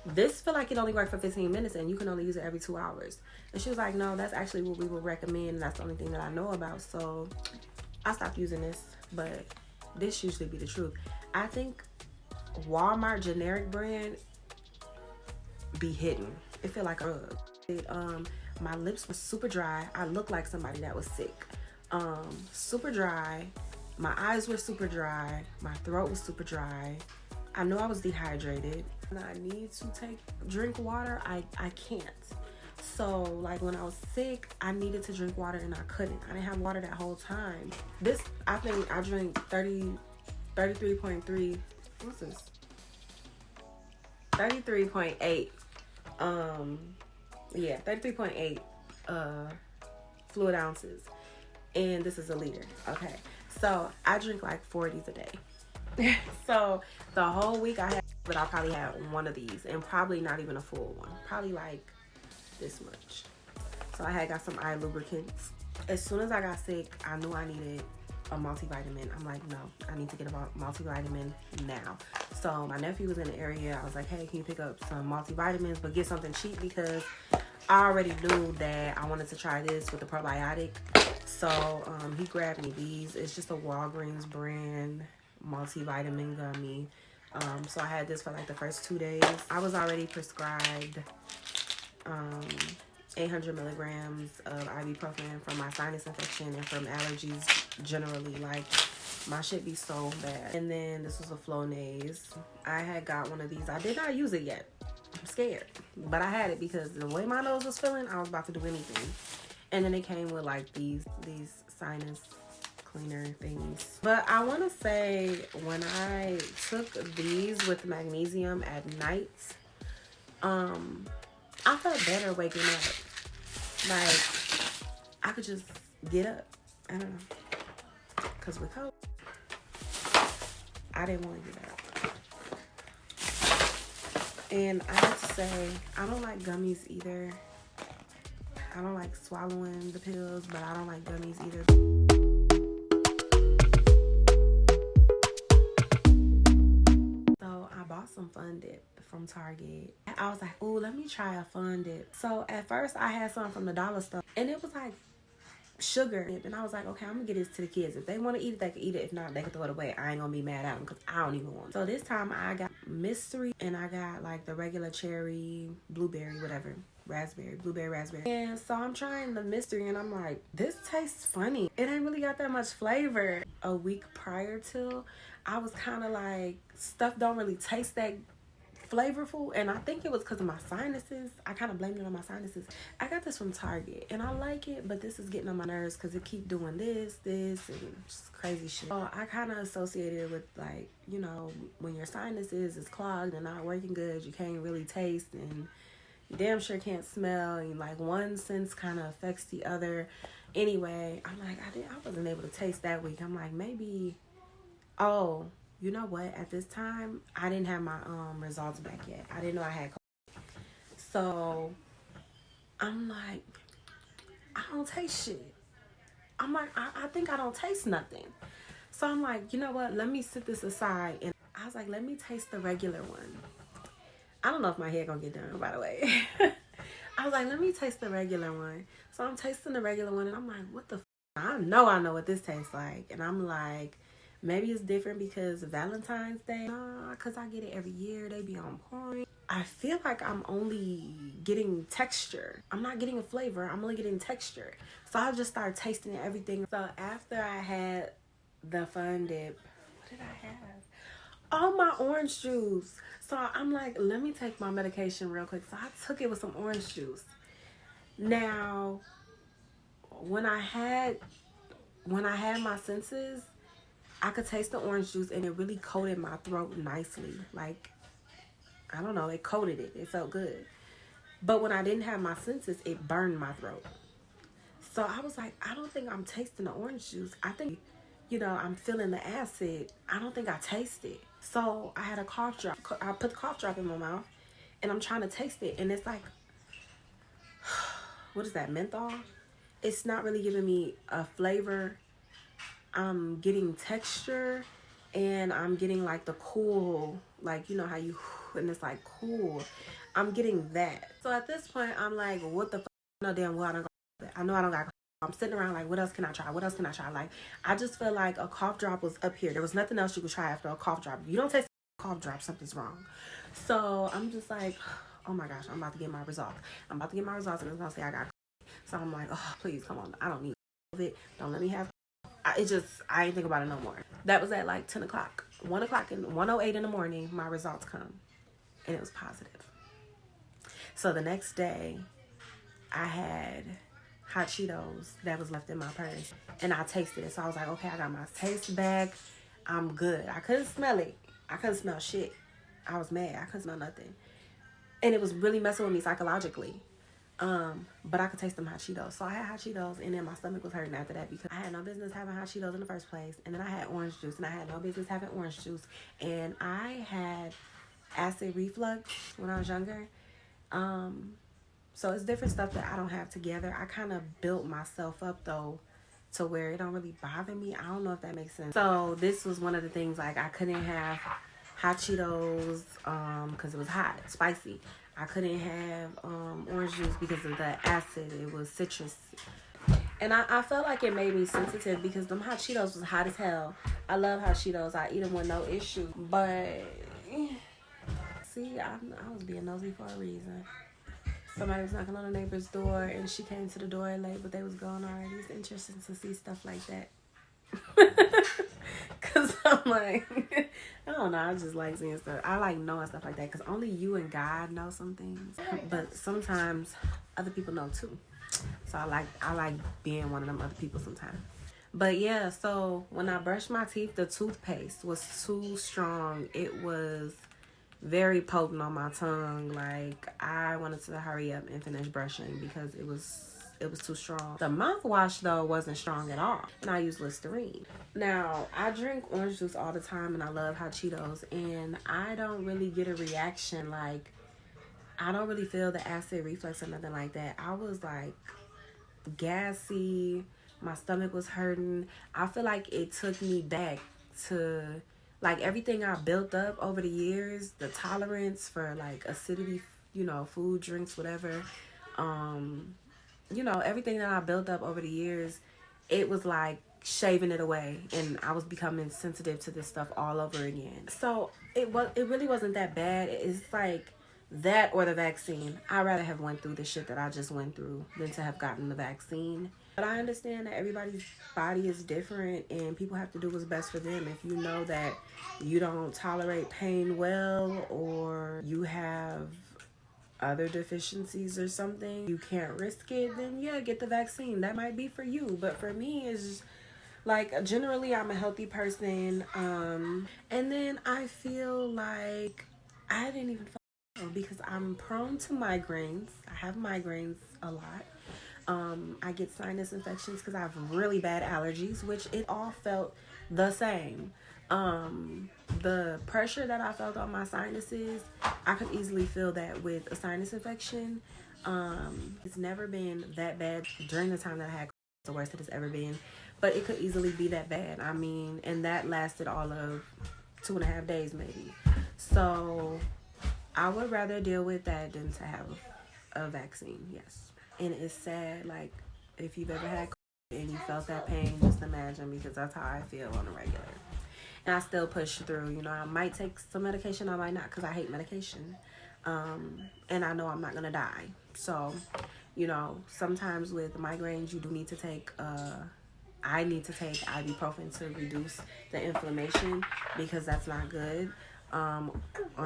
this feel like it only worked for 15 minutes and you can only use it every 2 hours. And she was like, no, that's actually what we would recommend, and that's the only thing that I know about. So I stopped using this, but this usually be the truth. I think Walmart generic brand be hidden. It feel like a my lips were super dry. I looked like somebody that was sick. Super dry. My eyes were super dry. My throat was super dry. I know I was dehydrated. And I need to drink water. I can't. So like when I was sick, I needed to drink water and I couldn't. I didn't have water that whole time. This, I think I drank 33.3. What's this? 33.8. Yeah, 33.8 fluid ounces. And this is a liter. Okay. So I drink like 40s a day. So the whole week I probably had one of these, and probably not even a full one. Probably like this much. So I had got some eye lubricants. As soon as I got sick, I knew I needed a multivitamin. I'm like, no, I need to get a multivitamin now. So my nephew was in the area. I was like, hey, can you pick up some multivitamins, but get something cheap, because I already knew that I wanted to try this with the probiotic. So he grabbed me these. It's just a Walgreens brand multivitamin gummy. So I had this for like the first 2 days. I was already prescribed 800 milligrams of ibuprofen from my sinus infection and from allergies generally. Like, my shit be so bad. And then this was a Flonase. I had got one of these. I did not use it yet. I'm scared. But I had it because the way my nose was feeling, I was about to do anything. And then it came with like these sinus cleaner things. But I want to say, when I took these with magnesium at night, I felt better waking up. Like, I could just get up. I don't know. Because with COVID, I didn't want to get up. And I have to say, I don't like gummies either. I don't like swallowing the pills, but I don't like gummies either. So I bought some Fun Dip from Target. I was like, ooh, let me try a Fun Dip. So at first I had some from the dollar store, and it was like sugar. And I was like, okay, I'm gonna get this to the kids. If they want to eat it, they can eat it. If not, they can throw it away. I ain't gonna be mad at them, because I don't even want it. So this time I got mystery, and I got like the regular cherry, blueberry, whatever. Raspberry, blueberry, raspberry. And so I'm trying the mystery, and I'm like, this tastes funny. It ain't really got that much flavor. A week prior to, I was kind of like, stuff don't really taste that flavorful, and I think it was because of my sinuses. I kind of blamed it on my sinuses. I got this from Target, and I like it, but this is getting on my nerves because it keep doing this, and just crazy shit. So I kind of associated it with, like, you know, when your sinuses is clogged and not working good, you can't really taste, and you damn sure can't smell, and like one sense kind of affects the other. Anyway, I'm like, I wasn't able to taste that week. I'm like, maybe, oh, you know what? At this time, I didn't have my results back yet. I didn't know I had COVID. So I'm like, I don't taste shit. I'm like, I think I don't taste nothing. So I'm like, you know what? Let me sit this aside. And I was like, let me taste the regular one. I don't know if my hair gonna get done, by the way. I was like, let me taste the regular one. So I'm tasting the regular one, and I'm like, what the f? I know what this tastes like. And I'm like, maybe it's different because of Valentine's Day. Nah, because I get it every year. They be on point. I feel like I'm only getting texture. I'm not getting a flavor. I'm only getting texture. So I just started tasting everything. So after I had the fun dip, what did I have? Oh, my orange juice. So I'm like, let me take my medication real quick. So I took it with some orange juice. Now, when I had my senses, I could taste the orange juice, and it really coated my throat nicely. Like, I don't know, it coated it. It felt good. But when I didn't have my senses, it burned my throat. So I was like, I don't think I'm tasting the orange juice. I think, I'm feeling the acid. I don't think I taste it. So I had a cough drop. I put the cough drop in my mouth, and I'm trying to taste it. And it's like, what is that, menthol? It's not really giving me a flavor. I'm getting texture, and I'm getting like the cool, like, how you, and it's like cool. I'm getting that. So at this point, I'm like, what the fuck? No damn well I don't got that. I know I don't got. I'm sitting around like, what else can I try? What else can I try? Like, I just feel like a cough drop was up here. There was nothing else you could try after a cough drop. If you don't taste a cough drop, something's wrong. So I'm just like, oh my gosh, I'm about to get my results. And it's gonna say I got COVID. So I'm like, oh, please, come on. I don't need COVID. Don't let me have I ain't think about it no more. That was at like 10 o'clock. 1 o'clock and 1:08 in the morning, my results come. And it was positive. So the next day, I had hot Cheetos that was left in my purse. And I tasted it. So I was like, okay, I got my taste back. I'm good. I couldn't smell it. I couldn't smell shit. I was mad. I couldn't smell nothing. And it was really messing with me psychologically. But I could taste them hot Cheetos. So I had hot Cheetos, and then my stomach was hurting after that because I had no business having hot Cheetos in the first place. And then I had orange juice, and I had no business having orange juice. And I had acid reflux when I was younger. So it's different stuff that I don't have together. I kind of built myself up, though, to where it don't really bother me. I don't know if that makes sense. So this was one of the things, like, I couldn't have hot Cheetos because it was hot, spicy. I couldn't have orange juice because of the acid. It was citrus. And I felt like it made me sensitive because them hot Cheetos was hot as hell. I love hot Cheetos. I eat them with no issue. But, see, I was being nosy for a reason. Somebody was knocking on the neighbor's door, and she came to the door late, but they was gone already. It's interesting to see stuff like that. Because I'm like, I don't know, I just like seeing stuff. I like knowing stuff like that because only you and God know some things. But sometimes other people know too. So I like being one of them other people sometimes. But yeah, so when I brushed my teeth, the toothpaste was too strong. It was very potent on my tongue. Like, I wanted to hurry up and finish brushing because it was too strong. The mouthwash, though, wasn't strong at all. And I use Listerine. Now, I drink orange juice all the time, and I love hot Cheetos. And I don't really get a reaction. Like, I don't really feel the acid reflux or nothing like that. I was, like, gassy. My stomach was hurting. I feel like it took me back to, like, everything I built up over the years. The tolerance for, like, acidity, food, drinks, whatever. Everything that I built up over the years, it was like shaving it away, and I was becoming sensitive to this stuff all over again. So it really wasn't that bad. It's like that or the vaccine. I'd rather have went through the shit that I just went through than to have gotten the vaccine. But I understand that everybody's body is different, and people have to do what's best for them. If you know that you don't tolerate pain well, or you have other deficiencies or something, you can't risk it, then yeah, get the vaccine. That might be for you. But for me, it's just, like, generally I'm a healthy person. And then I feel like I didn't even know because I'm prone to migraines. I have migraines a lot. I get sinus infections because I have really bad allergies, which it all felt the same. The pressure that I felt on my sinuses, I could easily feel that with a sinus infection. It's never been that bad during the time that I had. It's the worst it has ever been, but it could easily be that bad. I mean, and that lasted all of 2.5 days maybe. So I would rather deal with that than to have a vaccine. Yes. And it's sad, like, if you've ever had COVID and you felt that pain, just imagine, because that's how I feel on a regular. And I still push through. You know, I might take some medication, I might not, because I hate medication. And I know I'm not going to die. So, you know, sometimes with migraines, you do need to take, I need to take ibuprofen to reduce the inflammation, because that's not good. On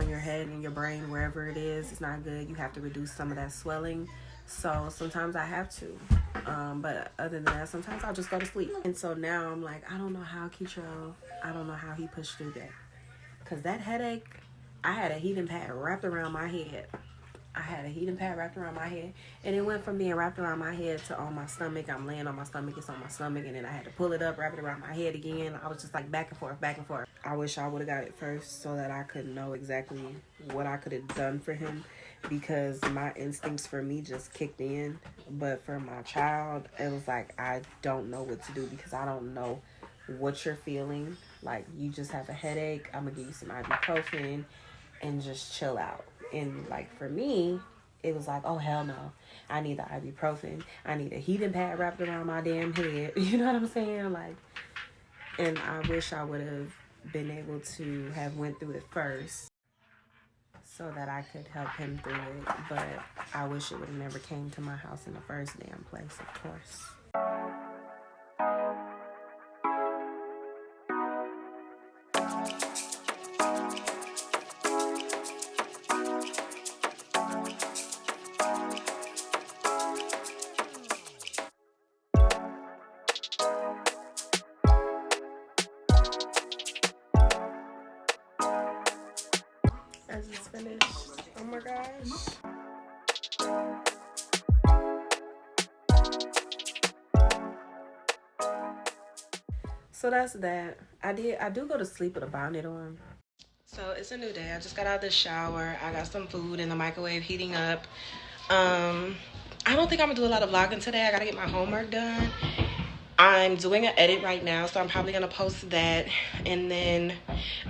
your head and your brain, wherever it is, it's not good. You have to reduce some of that swelling. So sometimes I have to. But other than that, sometimes I'll just go to sleep. And so now I'm like, I don't know how I don't know how he pushed through that. Because that headache, I had a heating pad wrapped around my head. And it went from being wrapped around my head to on my stomach. I'm laying on my stomach, it's on my stomach, and then I had to pull it up, wrap it around my head again. I was just like back and forth. I wish I would have got it first so that I could know exactly what I could have done for him, because my instincts for me just kicked in. But for my child, it was like, I don't know what to do, because I don't know what you're feeling. Like, you just have a headache, I'm gonna give you some ibuprofen and just chill out. And like for me, it was like, oh hell no, I need the ibuprofen, I need a heating pad wrapped around my damn head. You know what I'm saying? Like, and I wish I would have been able to have went through it first so that I could help him through it. But I wish it would have never came to my house in the first damn place, of course. As it's finished. Oh my gosh. So that's that. I do go to sleep with a bonnet on. So it's a new day. I just got out of the shower. I got some food in the microwave heating up. I don't think I'm gonna do a lot of vlogging today. I gotta get my homework done. I'm doing an edit right now, so I'm probably gonna post that, and then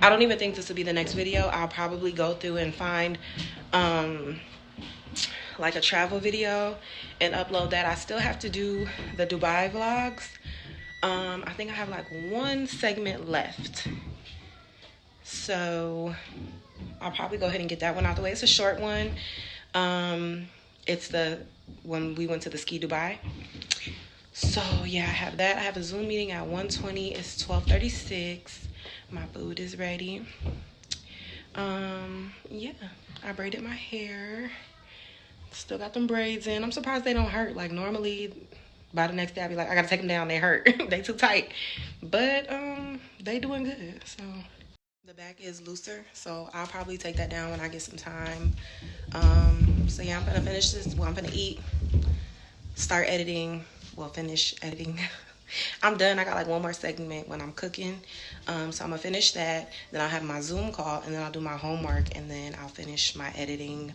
I don't even think this will be the next video. I'll probably go through and find like a travel video and upload that. I still have to do the Dubai vlogs. I think I have like one segment left, so I'll probably go ahead and get that one out the way. It's a short one. It's the when we went to the ski Dubai. So yeah, I have that. I have a Zoom meeting at 1:20. It's 12:36. My food is ready. Yeah, I braided my hair. Still got them braids in. I'm surprised they don't hurt. Like normally by the next day I'd be like, I gotta take them down, they hurt. They too tight. But they doing good. So the back is looser, so I'll probably take that down when I get some time. So yeah, I'm gonna finish this. Well, I'm gonna eat, start editing. Well, finish editing. I'm done. I got like one more segment when I'm cooking. So I'm gonna finish that. Then I'll have my Zoom call, and then I'll do my homework, and then I'll finish my editing.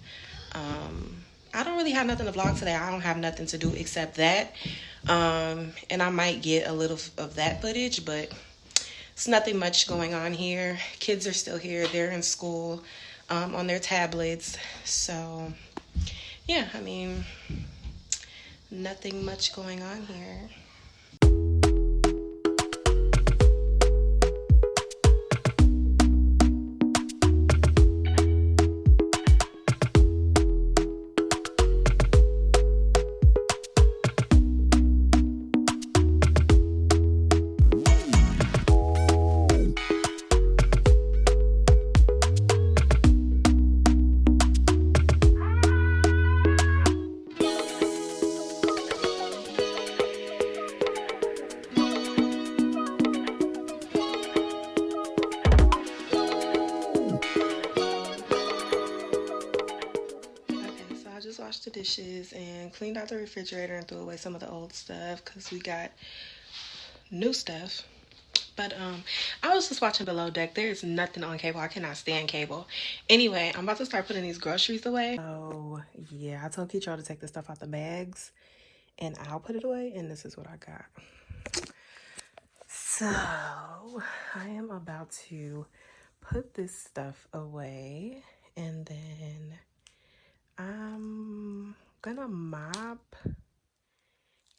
I don't really have nothing to vlog today. I don't have nothing to do except that. And I might get a little of that footage, but it's nothing much going on here. Kids are still here. They're in school on their tablets. So yeah, I mean, nothing much going on here. Washed the dishes and cleaned out the refrigerator and threw away some of the old stuff because we got new stuff. But I was just watching Below Deck. There's nothing on cable. I cannot stand cable. Anyway, I'm about to start putting these groceries away. So yeah, I told Keitra to take the stuff out the bags and I'll put it away, and this is what I got. So I am about to put this stuff away, and then I'm gonna mop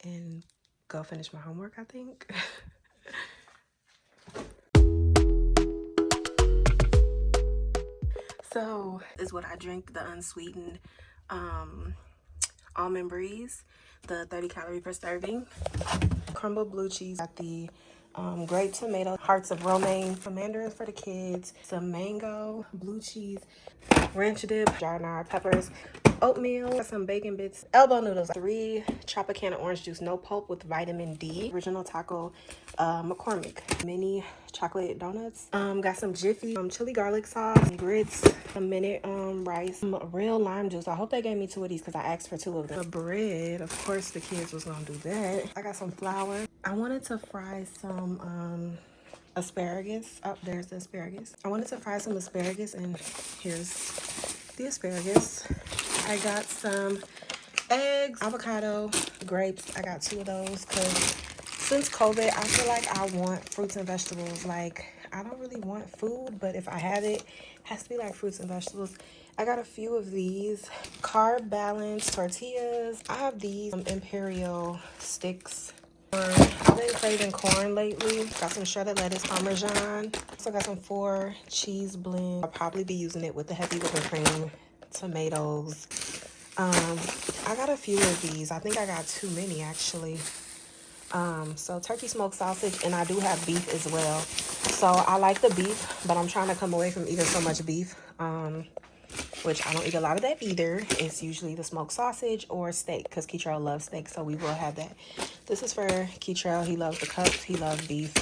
and go finish my homework, I think. So this is what I drink, the unsweetened almond breeze, the 30 calorie per serving. Crumbled blue cheese, got the grape tomato, hearts of romaine, some mandarins for the kids, some mango, blue cheese, ranch dip, jar peppers, oatmeal, some bacon bits, elbow noodles, 3 Tropicana orange juice, no pulp with vitamin D, original taco, McCormick, mini chocolate donuts, got some Jiffy, chili garlic sauce, grits, a minute rice, some real lime juice. I hope they gave me 2 of these because I asked for 2 of them. The bread, of course the kids was gonna do that. I got some flour. I wanted to fry some asparagus. Oh, there's the asparagus. I wanted to fry some asparagus, and here's the asparagus. I got some eggs, avocado, grapes. I got 2 of those because since COVID, I feel like I want fruits and vegetables. Like, I don't really want food, but if I have it, it has to be like fruits and vegetables. I got a few of these carb balance tortillas. I have these Imperial sticks. I've been craving corn lately. Got some shredded lettuce, Parmesan. Also got some 4 cheese blend. I'll probably be using it with the heavy whipping cream, tomatoes. I got a few of these. I think I got too many actually. So turkey smoked sausage, and I do have beef as well. So I like the beef, but I'm trying to come away from eating so much beef. Which I don't eat a lot of that either. It's usually the smoked sausage or steak because Keitra loves steak, so we will have that. This is for Keitra. He loves the cups. He loves beef.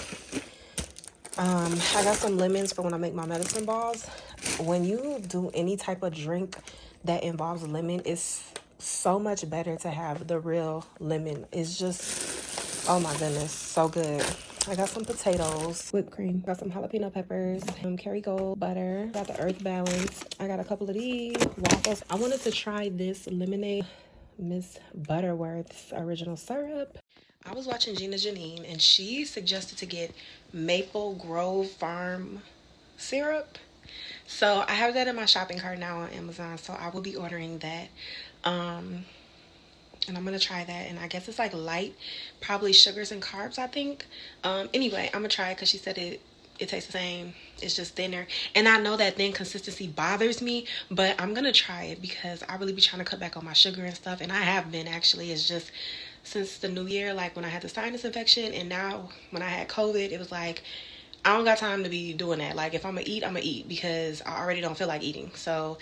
I got some lemons for when I make my medicine balls. When you do any type of drink that involves lemon, it's so much better to have the real lemon. It's just, oh my goodness, so good. I got some potatoes, whipped cream, got some jalapeno peppers, Kerrygold butter, got the Earth Balance. I got a couple of these waffles. I wanted to try this lemonade, Miss Butterworth's original syrup. I was watching Gina Janine, and she suggested to get Maple Grove Farm syrup. So I have that in my shopping cart now on Amazon, so I will be ordering that. And I'm gonna try that, and I guess it's like light, probably sugars and carbs, I think. Anyway, I'm gonna try it because she said it tastes the same. It's just thinner, and I know that thin consistency bothers me, but I'm gonna try it because I really be trying to cut back on my sugar and stuff, and I have been actually. It's just since the new year, like when I had the sinus infection, and now when I had COVID, it was like I don't got time to be doing that. Like if I'm gonna eat because I already don't feel like eating. So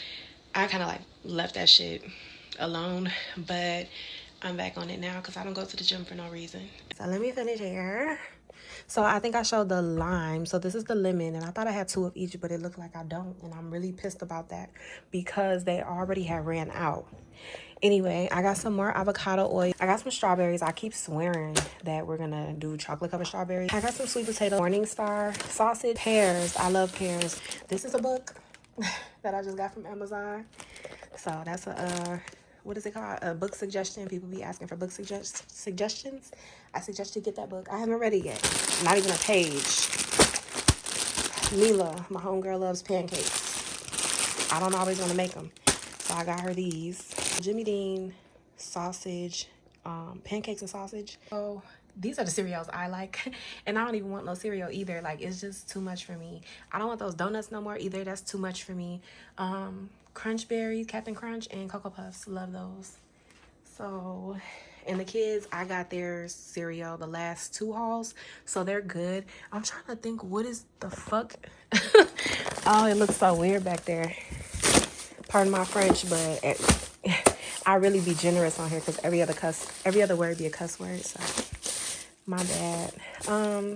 I kind of like left that shit alone, but I'm back on it now because I don't go to the gym for no reason. So let me finish here. So I think I showed the lime. So this is the lemon, and I thought I had 2 of each, but it looked like I don't, and I'm really pissed about that because they already had ran out. Anyway, I got some more avocado oil. I got some strawberries. I keep swearing that we're gonna do chocolate covered strawberries. I got some sweet potato, Morningstar sausage, pears. I love pears. This is a book that I just got from Amazon. So that's a what is it called? A book suggestion. People be asking for book suggestions. I suggest you get that book. I haven't read it yet. Not even a page. Mila, my homegirl, loves pancakes. I don't always want to make them, so I got her these. Jimmy Dean sausage, pancakes and sausage. So these are the cereals I like, and I don't even want no cereal either. Like, it's just too much for me. I don't want those donuts no more either. That's too much for me. Crunch berries, Captain Crunch, and Cocoa Puffs. Love those. So, and the kids, I got their cereal the last 2 hauls, so they're good. I'm trying to think, what is the fuck? Oh, it looks so weird back there. Pardon my French, but I really be generous on here because every other word be a cuss word. So my bad.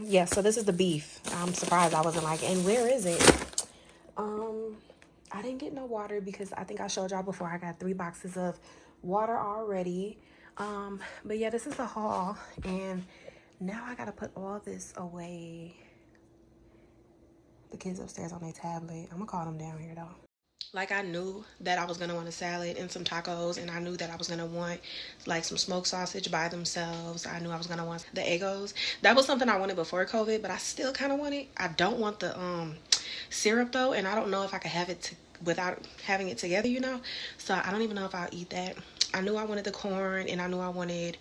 Yeah. So this is the beef. I'm surprised I wasn't like, and where is it? I didn't get no water because I think I showed y'all before. I got 3 boxes of water already. But yeah, this is the haul, and now I gotta put all this away. The kids upstairs on their tablet. I'm gonna call them down here though. Like, I knew that I was gonna want a salad and some tacos, and I knew that I was gonna want like some smoked sausage by themselves. I knew I was gonna want the Eggos. That was something I wanted before COVID, but I still kind of want it. I don't want the syrup though, and I don't know if I could have it without having it together, you know. So I don't even know if I'll eat that. I knew I wanted the corn, and I knew I wanted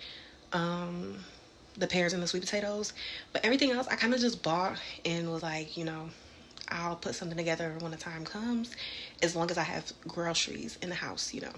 the pears and the sweet potatoes, but everything else I kind of just bought and was like, you know, I'll put something together when the time comes, as long as I have groceries in the house, you know.